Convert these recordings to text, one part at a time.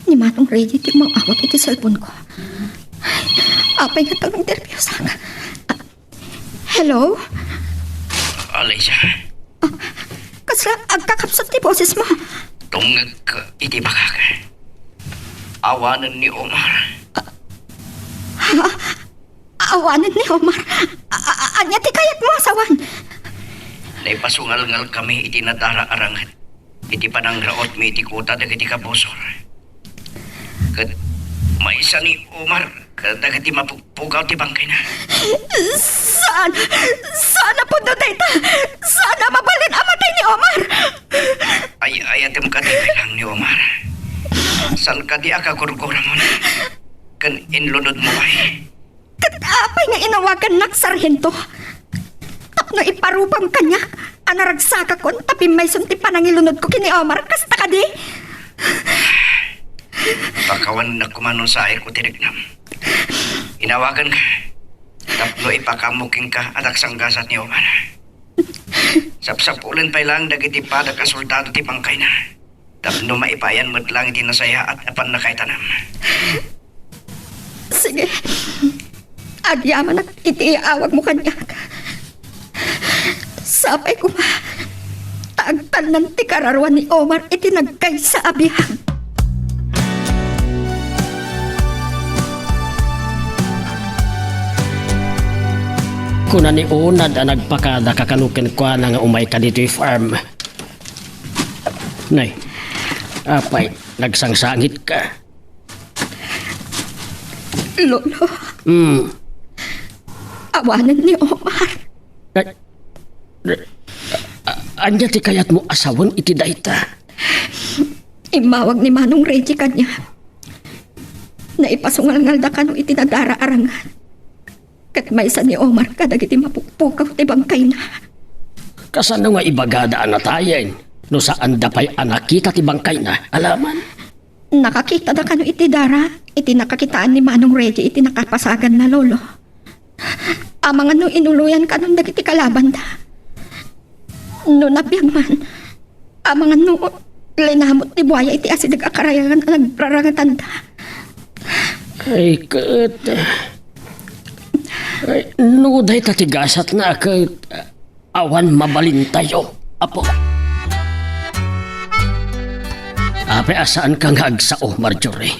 Ni Manong Reggie, di mawawag iti cellphone ko. Apay nga tagang nervyos ka. Hello? Alicia, Kasla, agkakapsat ti boses mo. tungag ka iti bakak. Awanan ni Omar. Awanan ni Omar. Anya ti kayat mo asawan. Naipasungal-ngal kami iti nadara-arangan. Iti panangraot mi iti kuta dagiti kabosor. Kat maisa ni Omar kadagiti mapupugaw ti bangkay na. Sana po doon ta. Sana mabalin amatay ni Omar. Ayatem ka di lang ni Omar. San ka di akagurgura mo na. Kan inlunod mo ay. Katapay nga inawagan nak sarhento. Tapno iparupang kanya. Anaragsaka kon tapi may sunti panangilunod ko kini Omar. Kasta ka di. Pakawan na kumanon sa air ko tinignam. Inawagan ka. Tapno ipakamuking ka anak sanggasat ni Omar. Sapsapulan pa lang dagiti pada ka soldado ti bangkay na. Tapno maipayan mo't lang iti nasaya at apan na kay tanam. Sige. Agyaman at itiawag mo kanya. Sapay ko ba? Taagtan ng tikararwan ni Omar itinagkay sa abihan. Kuna ni unad ang nagpakada kakanukin ko na nga umay ka dito farm. Nay, apay, nagsangsangit ka. Lolo, awanan ni Omar. Anya ti kayat mo asawon iti dayta. Imawag ni Manong Reggie kanya. Naipasungal-ngal da ka nung itinadara-arangan. Kat may isa ni Omar kadagiti mapukpukaw ti bangkay na. Kasano nga ibagada anatayen? No saan da pa'y anak kita ti bangkay na, alaman? Nakakita da ka nung itidara. Iti nakakitaan ni Manong Reggie iti nakapasagan na lolo. Amangan nung inuluyan ka nung dagiti kalaban da. No napiyang man. Amangan nung linamot ni buhaya iti asidag akarayangan ang nagprarangatan da. Ay, kat... Ay, no, dahi tatigasat na kat... awan mabalin tayo, apo. Ape, asaan kang hagsao, Marjorie?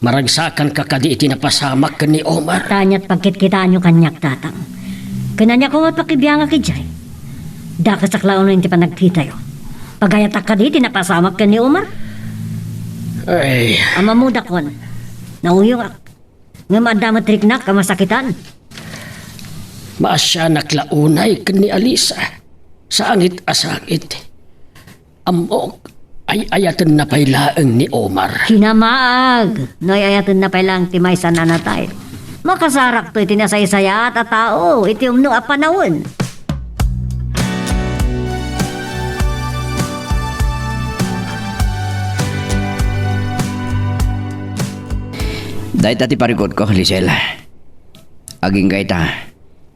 Maragsakan ka kadi iti napasamak ka ni Omar. Tanya't pagkitkitaan nyo kanyak tatang. Kananya ko at pakibiyanga ki Jay. Dakas saklaon na hindi pa nagkitayo. Pagayatak ka di, tinapasamak ka ni Omar. Ay, Amamuda kon. Nauyong ak. Nga madamat riknak kamasakitan. maasya naklaunay ka ni Alisa. Sa angit asangit. Amok, ay ayatan na pailaang ni Omar. Kinamaag. Noy ayatan na pailang timay sa nanatay. Makasarak to itinasaysaya at tao. Iti umno a panahon. Dahil tati parikot ko, Lisel. Aging gaita.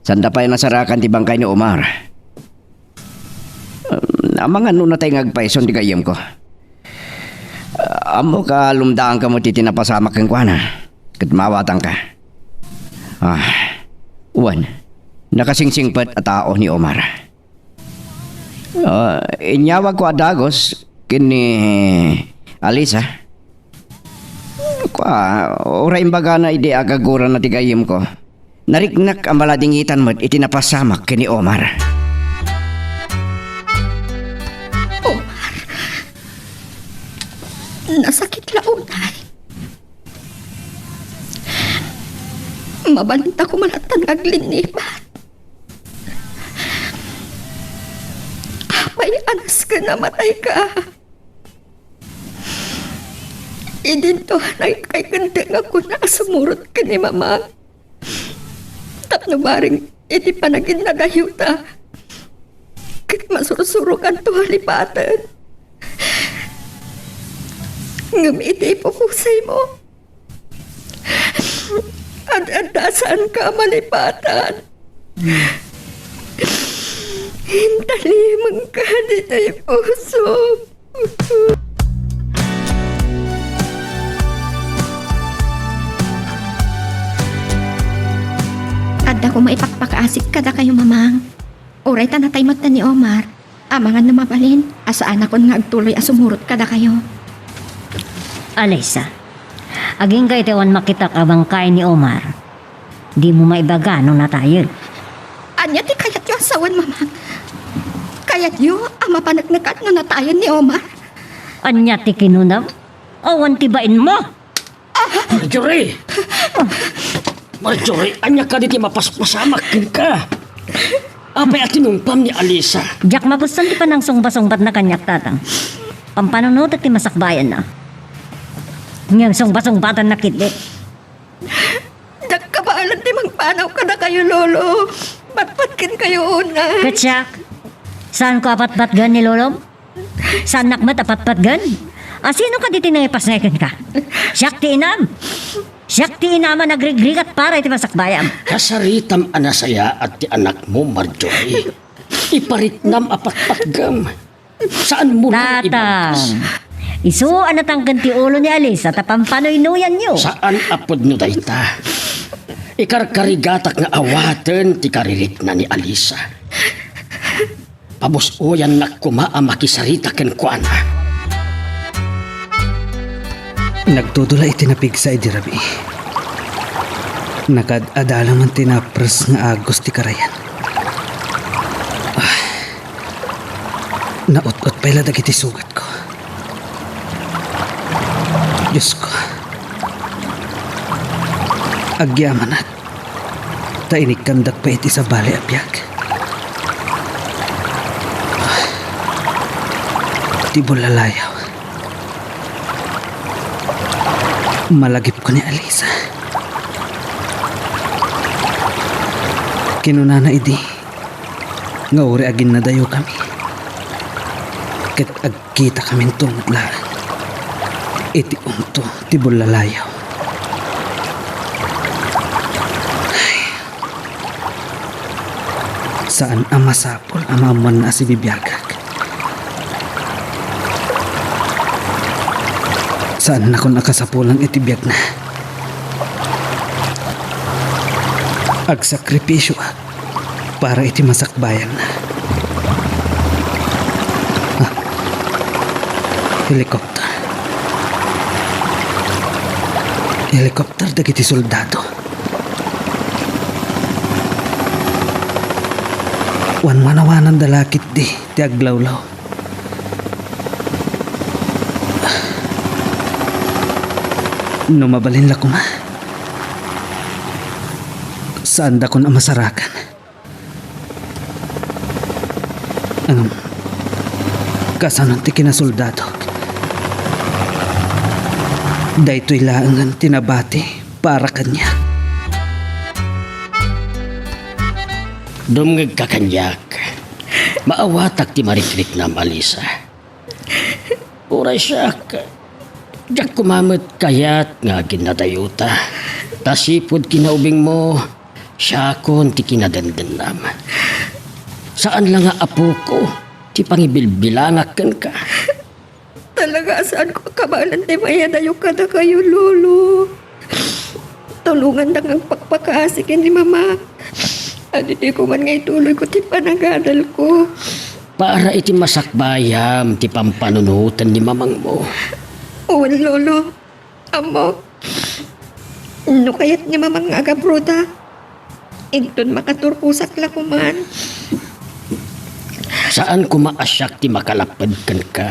Sanda pa yung nasarakan ti bangkay ni Omar. Amangan nun na tayo ngagpaison di kayem ko. Amo ka lumdaan ka mo titi napasamak kang kuana. Kat mawatang ka. Uwan. Nakasingsingpat at tao ni Omar. Inyawag ko adagos kini Alisa. Oray imbaga na ide agagura na tigayim ko. Nariknak ang maladingitan mo't itinapasamak kini Omar. Omar, nasakit launay. Mabalita ko manatan aglinipan. May anas ka namatay ka. Idinto ay kay kandeng ako na sumurot ka ni Mama. Tapno baring iti panagin na dayuta. Kit masursurok ang tuhalipatan. Ngam iti ipukusay mo. Ad-adasan ka malipatan. Hintalimang ka di tayo puso. ako maipakpakaasik kada kayo, mamang. Uray tanatay mata ni Omar. Amangan na mabalin, asaan ako nga agtuloy asumurot kada kayo. Alisa, aging kayo tewan makita ka bang kain ni Omar. Di mo maibaga no na tayo. Anya ti kayat yu asawan, mamang. Kayat yu, ama panagnakat no natayan ni Omar. Anya ti kinunam? Awan tibain mo! Marjorie! Marjorie, anya ka diti mapaspasamak ka. Apay at tinumpam ni Alisa. Jack magustuhan ti pa ng sungba-sungbat na kanyak tatang. Pampanunod at ti masakbayan na. Ngayang sungba-sungbatan na kitlit. Nagkabaalan ti magpanaw kada kayo, lolo. Patpatkin kayo una. Katsak, saan ko apat-patgan ni Lolom? Saan nakmat apat-patgan? Sino ka diti na ipasnaykan ka? Siyak ti inam. Siyak ti inaman nagrigrigat para iti masakbayan. Kasaritam anasaya at ti anak mo, Marjorie. Iparitnam apatpatgam. Saan mo na Tatang, ibagtas? isuan at ang ganti ulo ni Alisa tapampanoy-nuyan nyo. Saan apod no dayta? Ikarkarigatak nga awaten ti karirik na ni Alisa. Pabusoyan na kumamakisarita ken kuana. Nagtutula itinapig sa idirabi. Nakad-adala man tinapres nga agos ti karayan. Naot-ot pala dagiti sugat ko. Diyos ko. Agyaman at tainig kandak pa iti sa bali apyag. Tibulalayaw. Malagip ko ni Alisa. Kinunana idi. Nga uri agin na dayo kami. Ket agkita kami tungod laan. Iti unto tibulalayaw. Saan ang masapol amaman na si bibiyagag? Saan na ko nakasapulang itibiyag na? Agsakripisyo para iti masakbayan na. Helikopter. Helikopter dagiti soldado. Wan manawanan dalakit di aglawlaw. No mabalin la kuma. Saan da ko na masarakan? Ang kasanon ti kinasoldado. Daytoy laangan tinabati para kanya. Dumngag ka kanyak. Maawatak ti marikrik na Alisa. Uray siya ka. Diyak kumamit kayat nga ginadayuta. Tasipod kinaubing mo, siya kon ti kinadandanam. Saan lang nga apo ko, ti pangibilbilangakan ka. Talaga saan ko kabalan ti mayadayo kada kayo, lolo. Tulungan lang ang pakpakaasikin ni mama. At di ko man nga ituloy ko ti panagadal ko. Para iti masakbayam ti pampanunutan ni mamang mo. Uwan, lolo. Amo. No kayat ni mamang agabroda. Inton makaturpusak la kuman. Saan kumaasyak ti makalapad kan ka?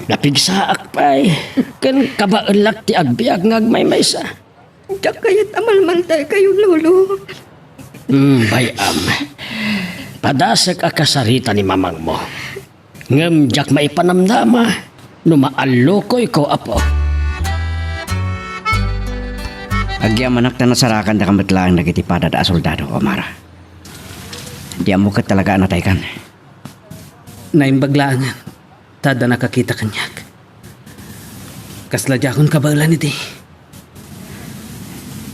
Napigsaak pa'y. Kan kabaelak ti agbiag ngagmaymaysa. Diyak kayat amalmaltay kayo, lolo. Bayam. Padasag akasarita ni mamang mo. Ngem jak maipanamdama. Numaallokoy ko, apo. Agyamanak na nasarakan da kamatlaang nagitipada da soldado, Omar. Di mo ka talaga anatay kan. Naimbaglaangan. Tada nakakita kanyak. Kasladya akong kabalan iti.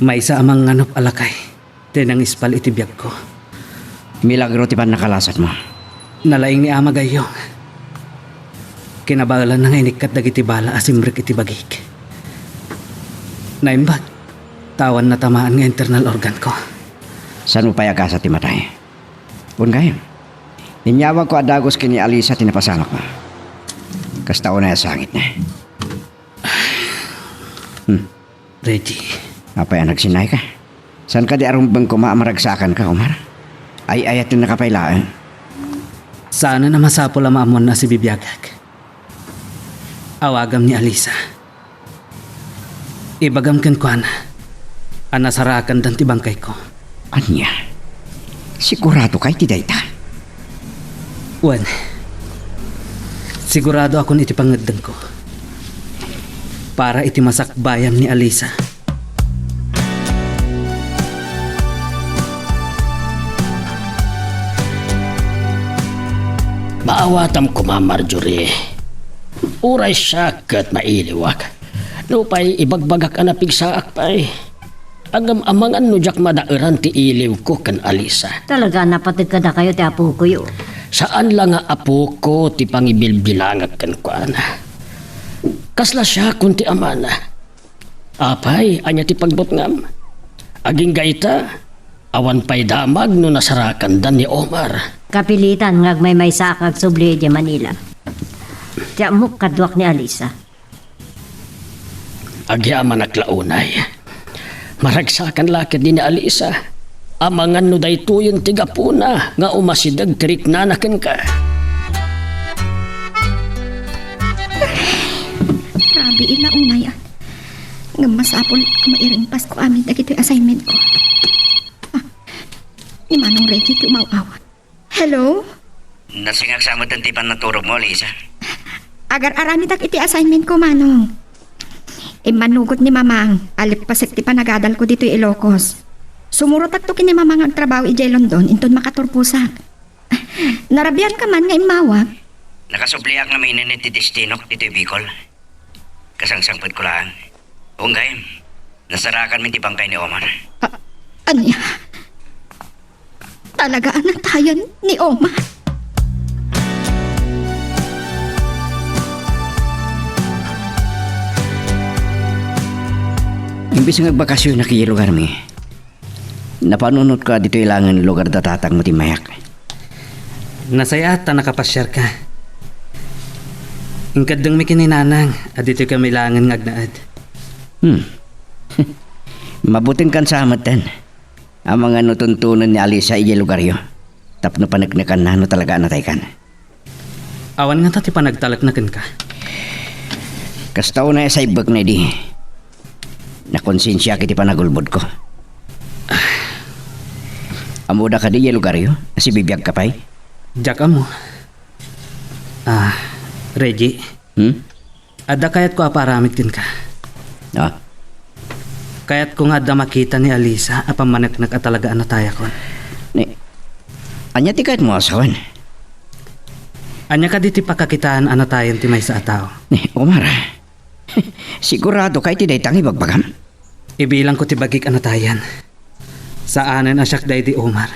May isa amang nganop alakay. Tinang ispal itibiyag ko. Milagro ti pan nakalasat mo. Nalaing ni ama gayong. Kinabalan na nga inikat dagiti bala asimrik iti bagik. Naimbag. Tawan na tamaan nga internal organ ko. Saan mo payaga sa timatay? Ungay. Inyawag ko adagos kini Alisa tinapasamak mo. Kasta na sa sangit na. Reggie, Apa yang nagsinay ka? Saan ka di arumbang kumamaragsakan ka, Omar? Ay ayat yung nakapailaan. sana na masapo lamamon na si Bibiyagag. Awagam ni Alisa. Ibagam ken kuan. Anasarakan dan tibangkay ko. Anya? Sigurado kay ti dayta. Wan. Sigurado akong iti pangaddan ko. Para iti masakbayan ni Alisa. Maawatam ko, Ma'am Marjorie. Uray siya kat mailiwak. Lupay ibagbagak anapig saak pa'y. Agam amangan no jak madairan ti iliw ko kan Alisa. Talaga napatid ka na kayo ti apo ko yun. Saan lang nga apo ko ti pangibilbilangag kan kuana. Kasla siya kun ti amana. Apay, anya ti pagbutngam. Aging gaita, awan pa'y damag no nasarakan dan ni Omar. Kapilitan ngag may sakag subli di Manila. Tiyak mo kadwak ni Alisa. Agyaman naklaunay. Maragsakan lakad din ni Alisa. Amangan no daytoyen tigapuna nga umasidag tirik nanaken ka. Grabe ila unay at. Nga masapol mairing Pasko amin dagito yung assignment ko. Ni Manong Reggie ti umaw-awan. Hello? Nasingag sa mo tantipan na turog mo, Alisa. Agar-arami tak iti assignment ko, Manong. Manugot ni Mamang, alip pasik ti panagadal ko dito Ilocos. Sumurot at to kini Mamang agtrabaho ijay London, inton makaturpusak. Narabian ka man nga imawag. Nakasubliak na may inanit ti Destinok dito Bicol. Kasangsangpad ko lang. Ungay, nasarakan min ti bangkay ni Omar. Anya? Talaga anak tayo ni Omar. Imbis nga bakasyon na kaya lugar mi. Napanunot ka dito ilangan lugar datatang mo ti mayak. Nasaya ta nakapasyar ka. Ingkadang mi kininanang, adito kami langan ngagnaad. Mabuting kan sa amatan. Ang mga nutuntunan ni Alisa iya lugar yo. Tapno panagnakan na no talaga anatay kan. Awan nga ta ti panagtalaknaken ka. Kastaw na sa ibag na di. Nakonsensya kiti panagulbod ko. Amuda ka di iya lugar yo. Si bibiyag ka pa'y. Diyak mo. Reggie, ada kayat ko aparamit din ka. Ah, Kayat ko nga da makita ni Alisa apamanagnak at talagaan na tayo ko. ni. Anya ti kahit mo asawan. Anya ka diti pakakitaan anatayan ti may sa ataw. Ni Omar. Sigurado kay ti daytang ibagbagam. Ibilang ko ti bagik anatayan. Saanan asyak day di Omar.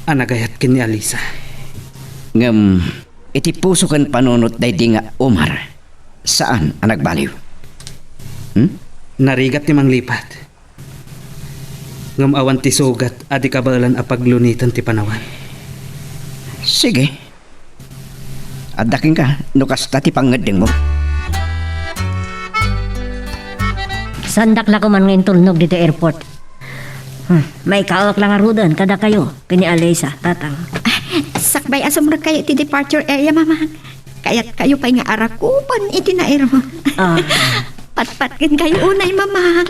Anagayat kin ni Alisa. Ngam, iti puso kan panunot day di nga Omar. Saan ang nagbaliw? Narigat ni Mang Lipat. Ngam awan ti sugat adi kabalan apaglunitan ti panawan. Sige. Adaking ka, nukasta ti pangading mo. Sandak la ko man ngayon tulnog dito airport. May kaawak lang arudan kada kayo. Kini Alisa, tatang. Sakbay asumrag kayo iti departure area, Mamang. Kaya't kayo pa'y nga arakupan iti na ero. Ah, Patpatkin kayo unay, Mamang.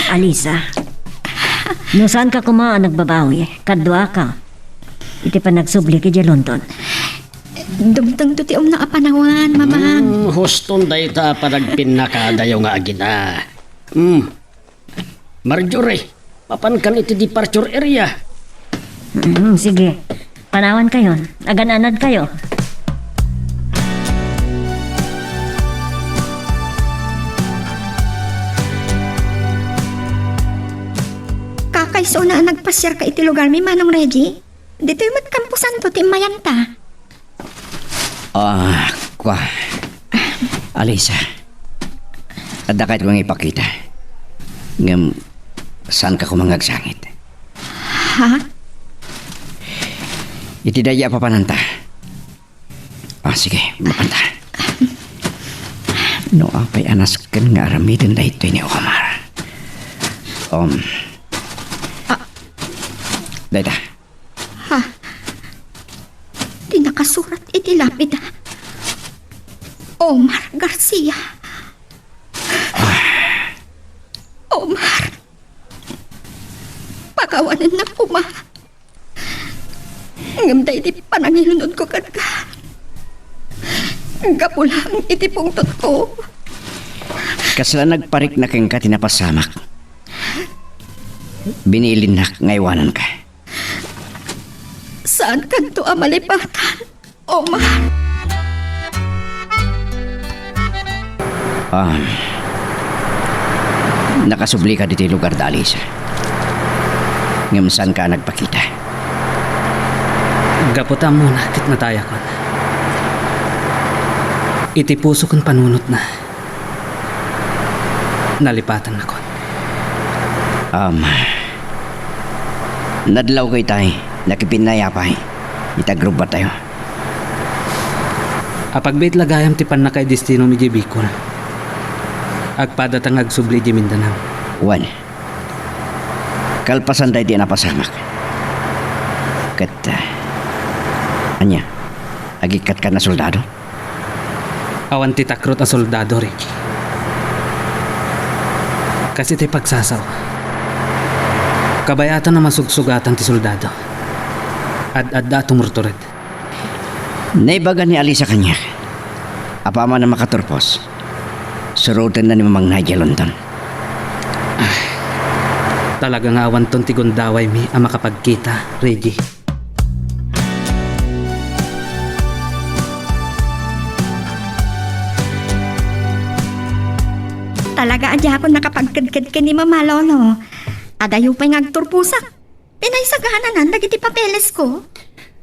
Alisa. No saan ka kumaan nagbabawi? Kadwa ka. Iti pa nagsubli ki London. Dumtang to ti na apanawan, Mamang. Huston dayta panagpinakadayo nga agina. Marjorie, papan kan iti departure area. Sige. Panawan kayo. Agan-anad kayo. Kakaiso na nagpasyar ka iti lugar mi, Manong Reggie. Dito yung matkampusan to, timayanta. Kwa. Alisa. Ada kahit kong ipakita. Ngam, saan ka kumangagsangit? Ha? Iti daya pa pananta. Sige, mapanta. No, apay anas ken nga aramidin na ito ni Omar. Dayta. Ha? Di nakasurat iti lapid. Omar Garcia. Omar. Pagawanan na kuma. Ngamday di panangilunod ko karga. Gapulang iti pungtot ko. Kasla nagparik na keng ka tinapasamak. Binilin na ngaywanan ka. Saan kanto amalipatan? Omar. Nakasubli ka dito lugar dalis. Ngam saan ka nagpakita? Gaputa muna, tit nataya ko. Iti puso kong panunot na. Nalipatan ako. Nadlaw kay tay. Nakipinayapay. Itagroup ba tayo? Apagbait lagayam ti pan na kay destino mi Bicol. Agpadatang agsubli di Mindanao. Juan. Kalpasan tayo di napasamak. Kat, anya, agikat ka na soldado? Awan ti takrot a soldado, Ricky. Kasi ti pagsasaw. Kabayatan na masugsugatan ti soldado. Ad datong murtured. Naibaga ni Ali sa kanya. Apama na makaturpos. Surutin na ni Mamang Nadia London. Talagang awan ton ti gundaway mi ang makapagkita, Reggie. Talaga adya ako nakapagkadkad ka ni Mama Lolo. Adayo pa'y ngagturpusak. Pinaysaghanan dagiti papeles ko.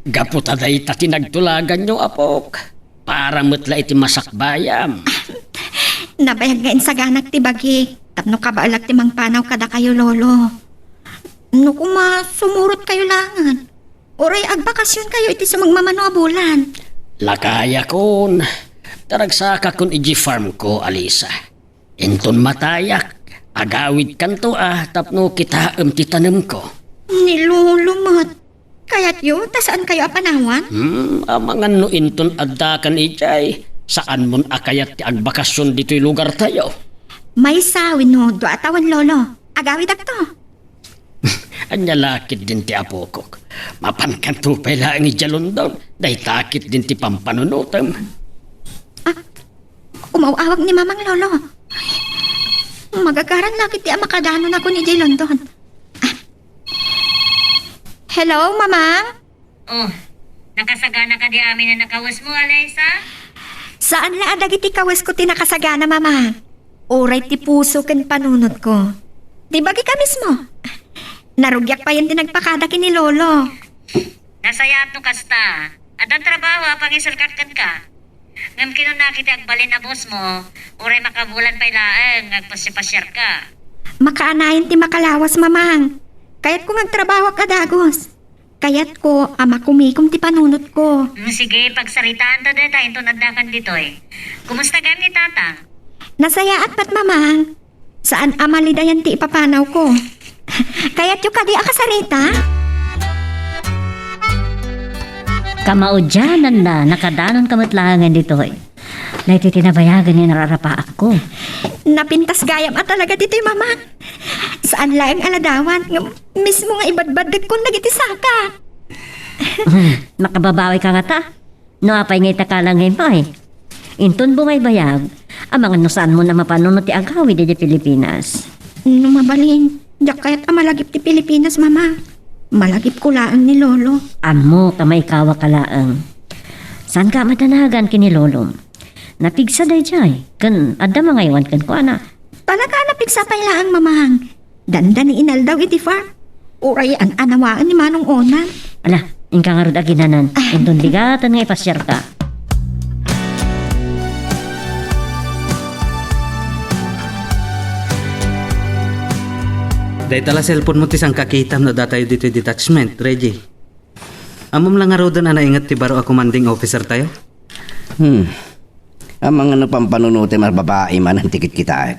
Gaputa day ta tinagtulagan nyo, apok. Para mutla iti masakbayam. Nabayag nga insaganak ti bagi. Tapno kabaalag ti mangpanaw kada kayo, Lolo. No kuma sumurot kayo langan. Oray agbakasyon kayo iti sa magmamano a bulan. Lakaya kon. Taragsaka kon iji farm ko, Alisa. Inton matayak. Agawid kanto tapno kita ti tanem ko. Ni Lolo mat. Kaya't yun, saan kayo apanawan? Amangan no inton addakan ijay. Saan mon akayat ti agbakasyon dito'y lugar tayo? May sawin no, do atawan Lolo. Agawid ak to. Anya lakit din ti apo ko. Mapankanto pa lang ija London. Day takit din ti pampanunutam. Umawawag ni Mamang Lolo. Magagaran lakit ti amakadanon ako ni J. London. Hello, Mamang? Oh, nakasagana ka di amin na nakawas mo, Alaysa? Saan la dagiti kawes ko tinakasagana, Mama? Oray ti puso ken panunot ko. Di bagi ka mismo? Narugyak pa yan tinagpakada ni Lolo. Nasayat no kasta. At ang trabaho, pangisulkatkan ka. Ngam kinunakit agbalin na boss mo, oray makabulan pa ilaang, agpasyapasyar ka. Makaanayin ti makalawas, Mamang. Kaya't ko ngagtrabaho ka dagos. Kaya't ko ama kumikom ti panunot ko. Sige, pagsaritaan ta deta, ito nadakan dito eh. Kumusta gan ni tatang? Nasaya at pat, Mamang. Saan amalidayan ti ipapanaw ko? Kaya't yung kadi akasarita? Kamaudyanan na, nakadanon kamatlangan dito eh. Laiti tinabayagan ni nararapa ako. Napintas gayam at talaga dito, Mamang. Saan lang aladawan? Mismo nga ibadbadag ko nagitisaka. Makababawi ka nga ta. No apay ngay takalang ngay pa eh. Inton bungay bayag, amang ano saan mo na mapanunod ti agawi di Pilipinas. Mabalin, diyak kaya't amalagip ti Pilipinas, Mama. Malagip ko laang ni Lolo. Amo kamay kawa kalaang. Saan ka madanagan kini Lolo? Napigsa day jay. Kan adda mga iwan kan ko ana. Talaga napigsapay laang, Mamang. Danda ni inal daw iti farm. Uray an anawaan ni Manong Onan. Ala, ingka nga rod aginanan. Inton ligatan nga ipasyar ka. Dahil tala cellphone mo tisang kakitam na datayo dito yung detachment, Reggie. Amom lang nga raw doon na naingat ti baro a commanding officer tayo. Ang mga napampanunuti mas babae man ang tikit kita.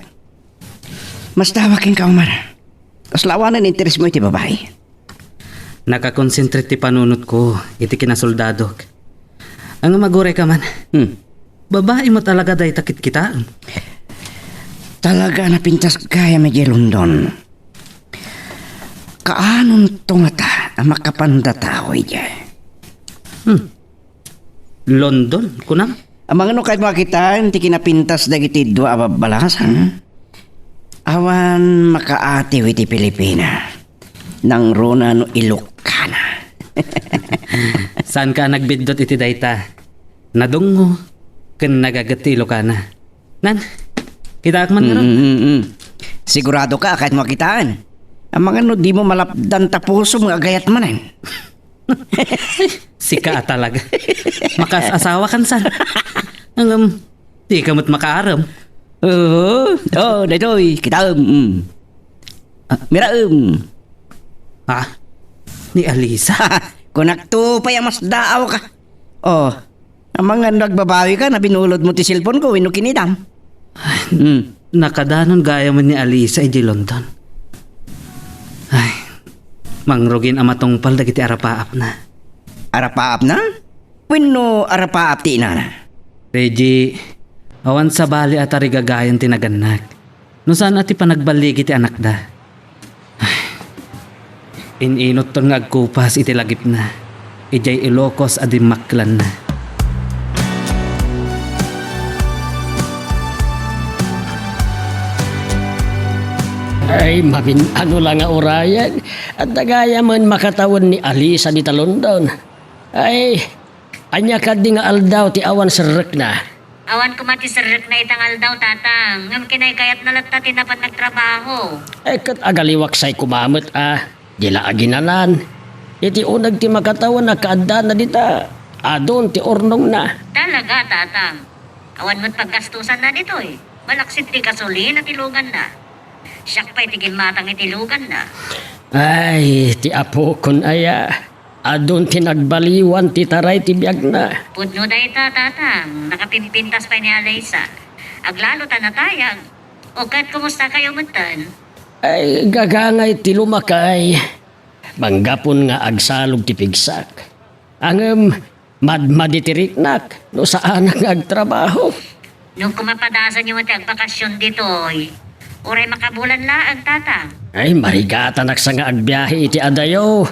Mas tawakin ka, Omar. Tapos lawanan interes mo iti babae. Nakakonsentrate ti panunot ko, iti kinasoldado. Ang magure ka man, babae mo talaga dahil takit kita. Talaga napintas kaya medyo London. Kaanon to nga ta ang makapandataw iya. London, kunam? Ang mga no kahit makita, hindi kinapintas dagiti dua ababalasan. Awan makaatiw iti Pilipina. Nang runa no Ilocana. Saan ka nagbidot iti dayta? Nadungo, ken nagagatilo ka na. Nan, kita man nga raw. Sigurado ka kahit makitaan. Ang mga no di mo malapdan tapuso mga gayat manan. Sika talaga. Makasasawa kan san. Ang di ka mo't makaaram. Oo, daytoy, kita Mira Ha? Ni Alisa? Kung nagtupay ang mas daaw ka. Oh, ang mga nagbabawi ka na binulod mo ti cellphone ko, wino kinidam. Nakadanon gaya mo ni Alisa iji London. Ay, mangrugin amatong pal dagiti arapaap na. Arapaap na? Wino arapaap ti ina na? Reggie, awan sa bali at arigagayan tinaganak. No saan ati panagbaligi ti anak da? Ay, ininot ton ngagkupas iti lagip na. Ijay Ilocos adim maklan na. Ay, ano lang nga orayan. At nagaya man makatawan ni Alisa di London. Ay, anya ka di nga aldaw ti awan serrek na. Awan ko mati sarek na itangal daw, tatang. Ngam kinaykayat na latta tinapat nagtrabaho. Ay, kat agaliwak say kumamot Dila aginanan. Iti unag ti makatawan na kaadda na dita. Adon ti ornong na. Talaga, tatang. Awan mo't paggastusan na dito eh. Malaksit ti gasolin at ilugan na. Siyak pa'y tigil matang itilugan na. Ay, ti apo kon aya. Adon ti nagbaliwan ti taray ti biyag na. Pudno da ita, tatang. Nakapimpintas pa ni Alaysa. Aglalo ta natayag. O kat kumusta kayo muntan? Ay, gagangay ti lumakay. Manggapon nga agsalog ti pigsak. Ang madmaditiriknak no saan ang agtrabaho. Nung kumapadasan yung matag bakasyon dito, uray makabulan laang, tatang. Ay, marigata naksa nga agbiyahe iti adayo.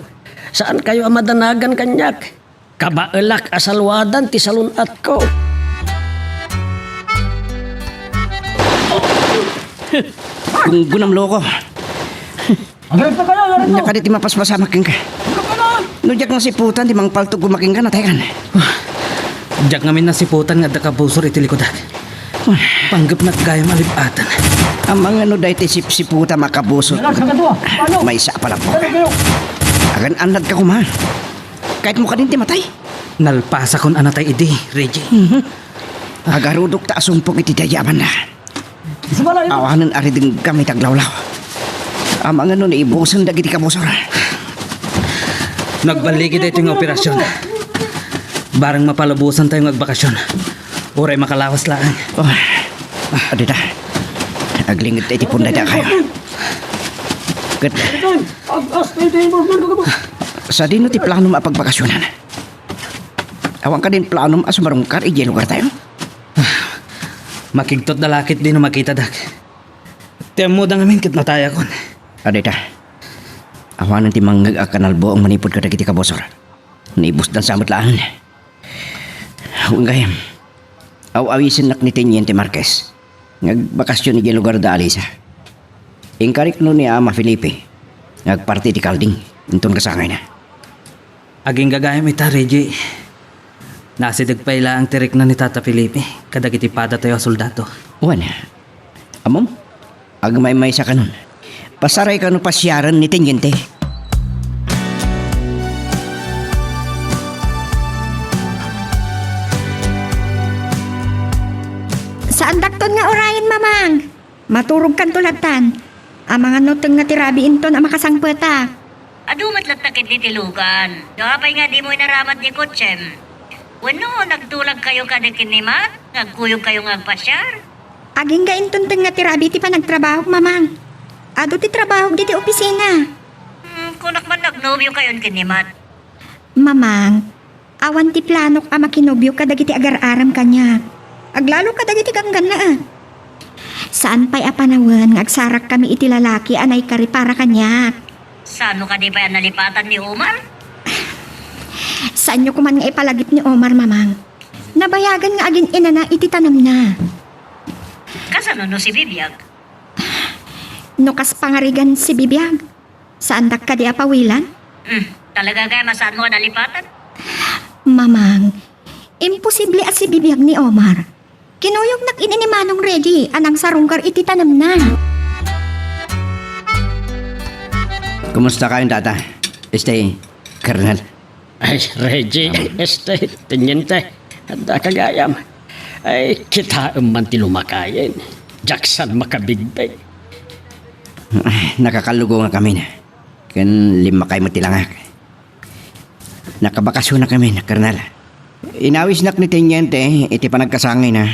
Saan kayo amadanagan kanyak? Kabaelak asalwadan ti salunat ko. Kung gunam loko. Nakadit ti mapaspasamakin ka. Nujak na si putan, di mang paltog gumaking ka na, tekan. Diyak ngamin nasiputan nga da kabusor iti likodak. Panggap na gaya malibatan. Ang mga no dahi ti siputa makabuso. May isa pala po. Agan anad ka kumahan. Kahit mo ka din ti matay. Nalpasa kon anatay idi, Reggie. Agarudok ta asumpong iti dayaman na. Awanan ari din kami taglawlaw. Ang mga no naibusan dagiti kabusor. Nagbaligi ito yung operasyon. Barang mapalabusan tayong magbakasyon. Uray makalawas lang. Adita. Aglingit tayo tipon na kayo. Good. Sa din ti plano mapagbakasyonan. Awang ka din plano asumarungkar iji lugar tayo. Makigtot na lakit din na makita dak. Tiyam mo da ngamin kit nataya kon. Adita. Awanan ti manggag akanalbo ang manipod ka dagiti kabosor. Naibus dan samot laan. Huwag gayam. Aw-awisin nak ni Teniente Marquez. Ngagbakasyon ni lugar da Alisa. Ingkarik no ni Ama Felipe. Ngagparti ti Kalding. Intun kasangay na. Aging gagayam ita, Reggie. Nasidag pa ila ang tirik na ni Tata Felipe. Kadagiti pada tayo soldado. Uwan. Amom? Agmay-may sa kanon. Pasaray ka no pasyaran ni Teniente. Saan dakton nga orayin, mamang? Maturog kan tulatan. Ang mga nutong nga tirabi into na makasangpeta. Adumat lang takit ni Tilugan. Kapay nga di mo inaramat ni Kutsem. Wano, nagtulag kayo ka na kinimat? Nagkuyog kayo nga pasyar? Aging ga intuntong nga tirabi ti pa nagtrabaho, mamang. Ado ti trabaho di ti opisina. Kunak man nagnobyo kayo kinimat. Mamang, awan ti planok a makinobyo ka dagiti agar-aram kanya. Aglalo ka dagiti ganggan na Saan pa'y apanawan nga agsarak kami iti lalaki anay kari para kanya. Sano ka di ba yan nalipatan ni Omar? Saan nyo kuman nga ipalagip ni Omar, mamang? Nabayagan nga agin ina na iti tanam na. Kasano no si Bibiag? Nukas pangarigan si Bibiyag. Saan dak ka di apawilan? Talaga kaya masaan mo nalipatan? Mamang, imposible as si Bibiyag ni Omar. Kinuyog nak ini ni Manong Reggie, anang sarungkar iti tanam na. Kumusta kayong tata? Colonel. Ay, Reggie, teniente, handa kagayam. Ay, kita man ti lumakayin. Jackson makabigbay. Nakakalugo nga kami na. Kan 5 kayo matilangak. Nakabakasyon na kami na, Colonel. Inawis nak ni Teniente, iti panagkasangay na.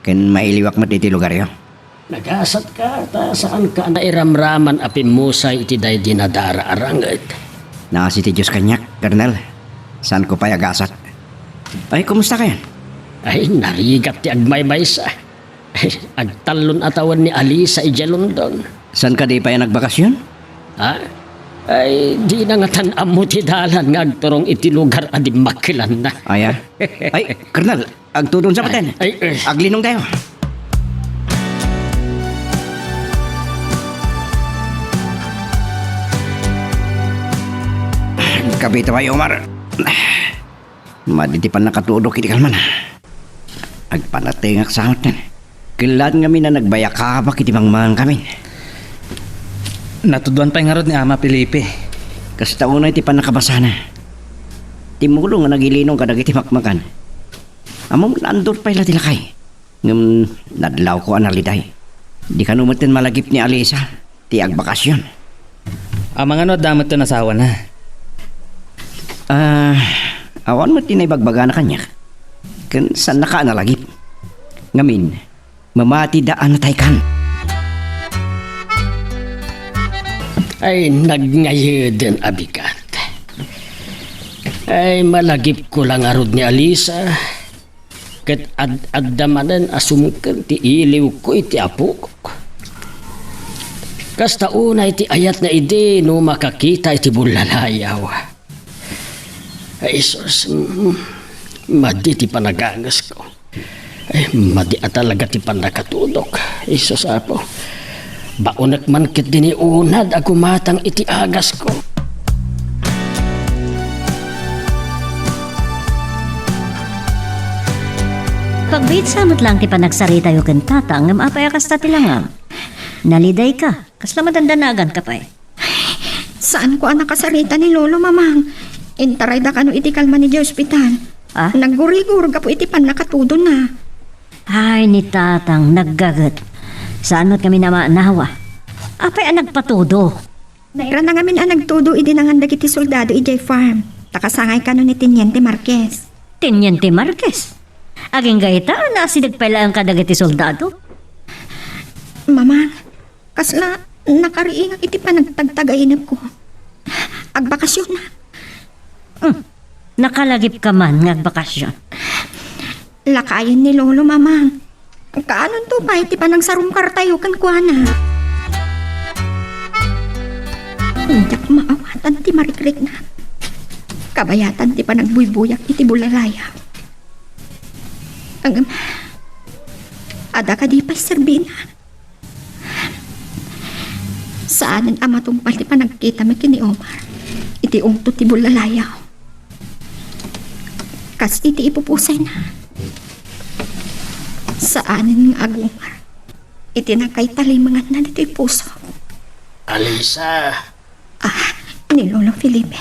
Kan mailiwak matiti lugar yo. Nagasat ka, ta saan ka nairamraman api musay iti day dinadara arangit. Nakasi ti Diyos kanyak, Colonel. Saan ko pa agasat? Ay, kumusta kayo? Ay, narigat ti agmaymaysa. Ay, agtalon atawan ni Alisa ija London. Saan ka di pa yan nagbakasyon? Ha? Ay, di na nga tanam mo ti dalan nga agturong iti lugar adi makilan na. Ay, ay, Colonel, agtudon sa paten. Ay, Aglinong tayo. Kapito ay Omar. Maditipan na katudok iti kalman. Agpanatingak sa amat. Kilan kami na nagbayakabak iti mangmang kami. Natuduan pa yung harod ni Ama Felipe. Kas taon na iti panakabasa na. Timulong nga nagilinong kadag iti makmakan. Among nandor pa ila tilakay. Ngam nadlaw ko analiday. Di ka numatin malagip ni Alisa. Ti agbakasyon. Ang mga damot to nasawa na. Awan mo tinaybagbaga na kanya. Kan saan naka analagip. Ngamin, mamati daan na taykan. ay nagngayon abigat. Ay malagip ko lang arod ni Alisa. Kat ad-addamanan asumkan ti iliw ko iti apo ko. Kasta una iti ayat na ide no makakita iti bulalayaw. Ay sus, madi ti panagangas ko. Ay madi talaga ti panakatudok. Isus apo. Baunak man kit dini unad ako matang iti agas ko. Pagbait samot lang ti panagsarita yung kantata, ngam apay akasta ti langam. Naliday ka, kasla madandanagan ka pa eh. Saan ko anak kasarita ni Lolo, mamang? Intaray da kano iti kalma ni di ospital. Ah? Naggurigur ka po iti pan nakatudo na. Ay, ni tatang naggagat. Saan mo't kami nawa? Apay ang nagpatudo. Naira na ngamin ang nagtudo iti nangandag iti soldado iti farm. Takasangay kano ni Teniente Marquez. Teniente Marquez. Aging gaita, nasidag pala ang kadagati soldado. Mamang, kasla nakariingat iti panagtagtagainap ko. Agbakasyon na. Nakalagip ka man ngagbakasyon. Lakayan ni Lolo, mamang. Kaanon to pa iti panang sarungkar tayo kan kuana. Hindi ko maawatan ti marikrik na. Kabayatan ti panagbuy-buyak iti bulalaya. Ang ada ka di pa serbina. Saanan ang matumpal ti panagkita mo kini Omar. Iti ungto ti bulalaya. Kas iti ipupusay na. Saanan nga agumar. Iti nakay talimangan na dito'y puso. Alisa, Ni Lolo Felipe.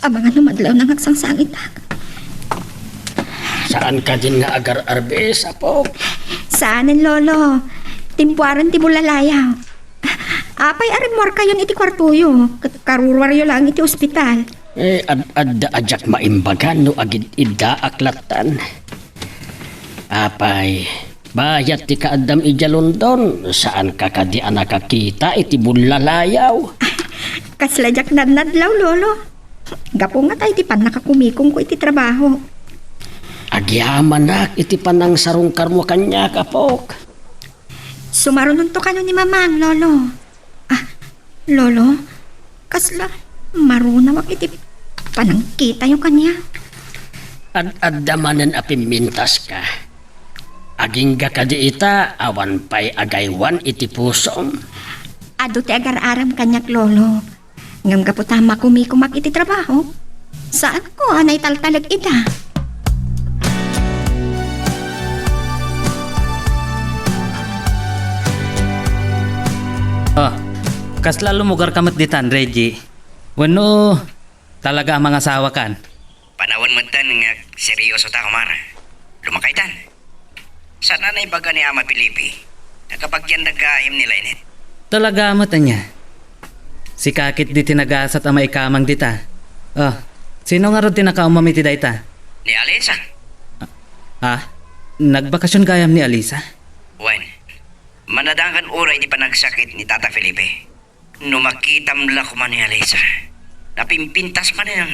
Ang mga lumadlaw ng agsangsangit na. saan ka din nga agar-arbes, apo? Saanan, Lolo? Timpuaran ti bulalaya. Apay arimor kayon iti kwartuyo. Karurwaryo lang iti ospital. Adda-adjak maimbagan no agid idda aklatan. Apay, bayat ti kaadam ija London, saan ka kadi nakakita iti bulalayaw? Kasladyak nadnadlaw, lolo. Gapo nga tayo iti pan nakakumikong ko iti trabaho. Agyaman nak iti panang sarungkar mo kanya kapok. Sumarunon to kano ni mamang, lolo. Lolo, kasla marunawak iti panangkita yung kanya. Ad-addamanan apimintas ka. Aging gakadi ita, awan pa'y agaywan iti pusom. Ado ti agar-aram kanyak, lolo. Ngam kaputama kumikumak iti trabaho. Saan ko anay taltalag ida? Oh, kasla lumugar kamat ditan, Reggie. Wano, talaga ang mga asawa kan. Panawon mo tan nga seryoso ta, Omar. Lumakay tan. Sana na ibaga ni Ama Pilipi. Nakapagyan nagkaim nila init. Talaga amat niya. Si kakit di tinagasat ang maikamang dita. Oh, sino nga ron tinakaumamiti dayta? Ni Alisa. Ha? Nagbakasyon kayam ni Alisa? Wen, manadangan oray di panagsakit ni Tata Felipe. No makitam la ko man ni Alisa. Napimpintas man yan.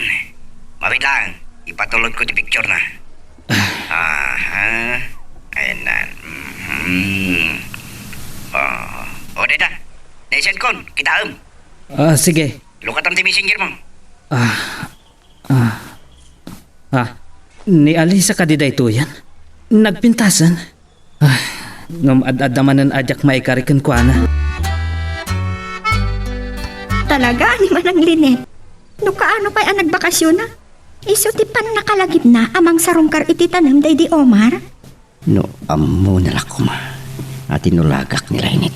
Mawit lang, ipatulod ko ti picture na. Aha. Ayan na. O, dita. Naisend kon, kita Sige. Lukatam ti messenger mo. Ni Alisa ka di dayto yan? Nagpintasan? Ngam ad-adamanan ajak maikarikan ko ana. Talaga, ni manang linet. No kaano pa'y ang nagbakasyon na? Iso ti pan nakalagip na amang sarungkar iti tanem day di Omar? No, amo nalakuma. At inulagak nila init.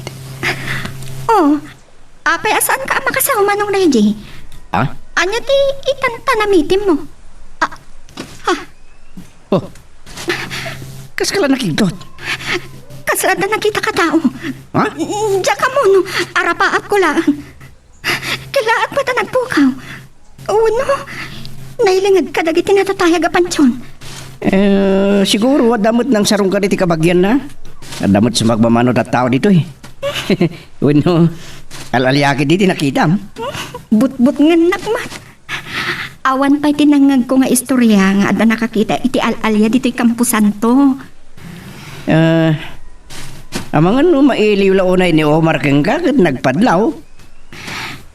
Oh, apay asaan ka ang makasama nung Reggie? Ha? Anya ti itantanamitim mo? Oh. Kas ka lang nakigdot. Kaslada nakita ka tao. Ha? Diyan ka mo, no? Arapaap ko lang. Kilaat pa ta nagpukaw. Uno, nailingad ka dagiti natatayag a pansyon. Siguro adamot ng sarong ka iti kabagyan na. Adamot sa magmamanod at tao dito eh. Uno, alalyaki diti nakitam. But-but nga nakmat. Awan pa'y tinangag ko nga istorya nga ada nakakita iti al-alya dito'y kampusan to. Amangan no mailiw launay ni Omar kang kagad nagpadlaw.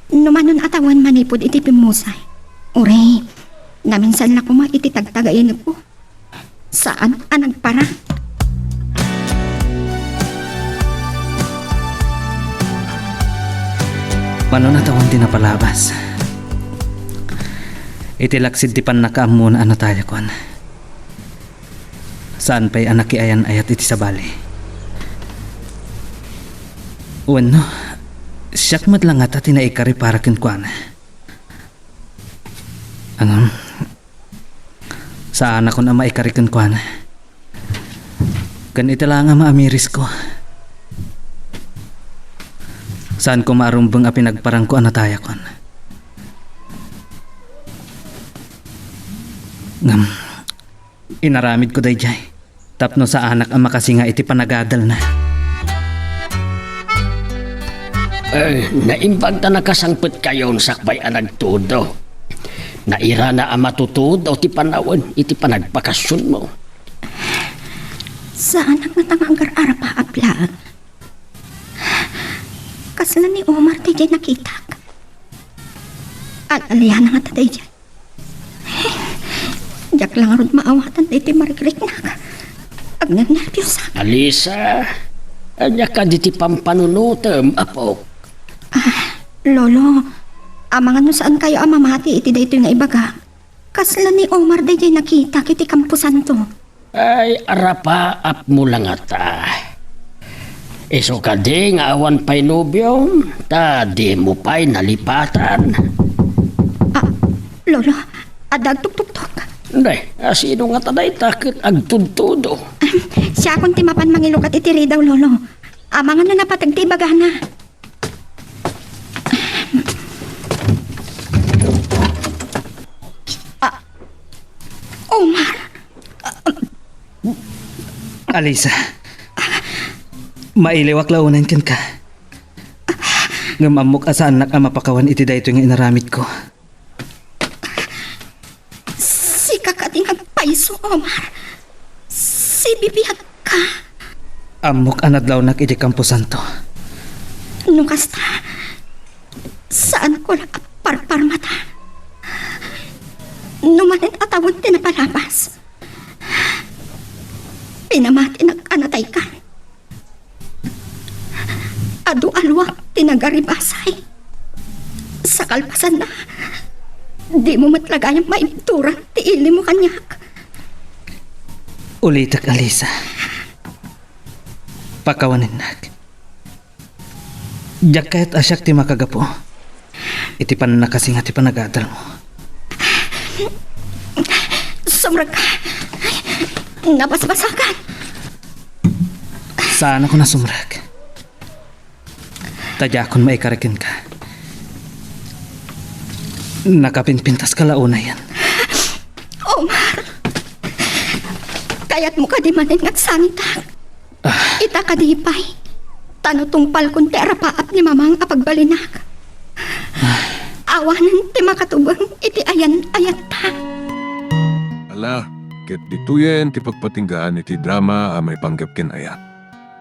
Numanon atawan manipod iti pimusay. Ure, naminsan na kuma iti tagtagayin ko. Saan ang nagpara? Mano na tawang tinapalabas. Itilaksid di pan nakaam muna ano tayo kon. Saan pa'y anak ayan ayat iti sa bali? Wano, siyak lang ata tinaikari para kinkwana. Saan ako na maikari kinkwana? Kan ito lang ang maamiris ko. Saan ko marumbang a pinagparang ko ana tayo kon? Inaramid ko day jay. Tapno sa anak ang makasinga iti panagadal na. Naimbag ta nakasangpet kayon sakbay ang nagtudo. Naira na ang matutudo ti panawon iti panagpakasyon mo. Saan ang natangang arapa aplaan? Kasla ni Omar tayo dyan nakita ka. Al-alya na nga tayo dyan. Diyak lang arod maawatan tayo ti marikrik na ka. Ag nag-nervyos ka. Alisa, anya ka di ti pampanunutem, apok. Lolo, amangan no saan kayo amamati iti dayto nga ibaga. Kasla ni Omar tayo dyan nakita kiti kampusan to. Ay, arapa ap mo lang ata. Iso ka di nga awan pa'y nobyom, ta di mo pa'y nalipatan. Lolo, adag tuk-tuk-tuk. Hindi, sino nga taday takit agtudtudo. Siya akong timapan mangilukat itiri daw, Lolo. Amangan na napatagtibaga na. Alisa, mailiwak launan ken ka. Ngamamok asaan nak ang mapakawan iti dayto nga inaramid ko. Si kakating agpaiso, Omar. Si bibiyag ka. Amok anadlaw nak iti Campo Santo. Nung kasta, saan ko lang parparmata? Numanin atawon tinapalabas. Pinamati nag-anatay ka. Adu alwak tinagaribasay. Sa kalpasan na, di mo matlagayang maibtura, tiili mo kanyak. Ulitak Alisa. Pakawanin nak. Diyak kahit asyak ti makagapo. Iti pan nakasing ati panagadal mo. Sumrag ka. Nabasbasakan. Saan ako nasumrag? Tadyakon maikarakin ka. Nakapinpintas ka launa yan. Omar. Kaya't mo ka di manin ngat sanitang. Ita ka di pay. Tanutungpal kung tera paap ni mamang apagbalinak. Awanan ti makatubang iti ayan ta. Ala, ket dituyen ti pagpatinggaan iti drama a may panggap ken ayat.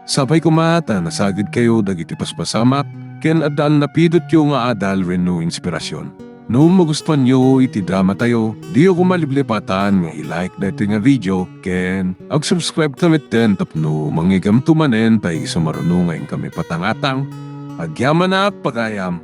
Sabay kumata nasagid kayo dagiti paspasamak ken adal napidot yo nga adal renno inspirasyon. No magustuhan nyo iti drama tayo, di ako maliblipatan nga i-like dati nga video ken ag-subscribe kami ten tapno mangigam tumanen tay sumarunungan kami patangatang agyaman na pagayam.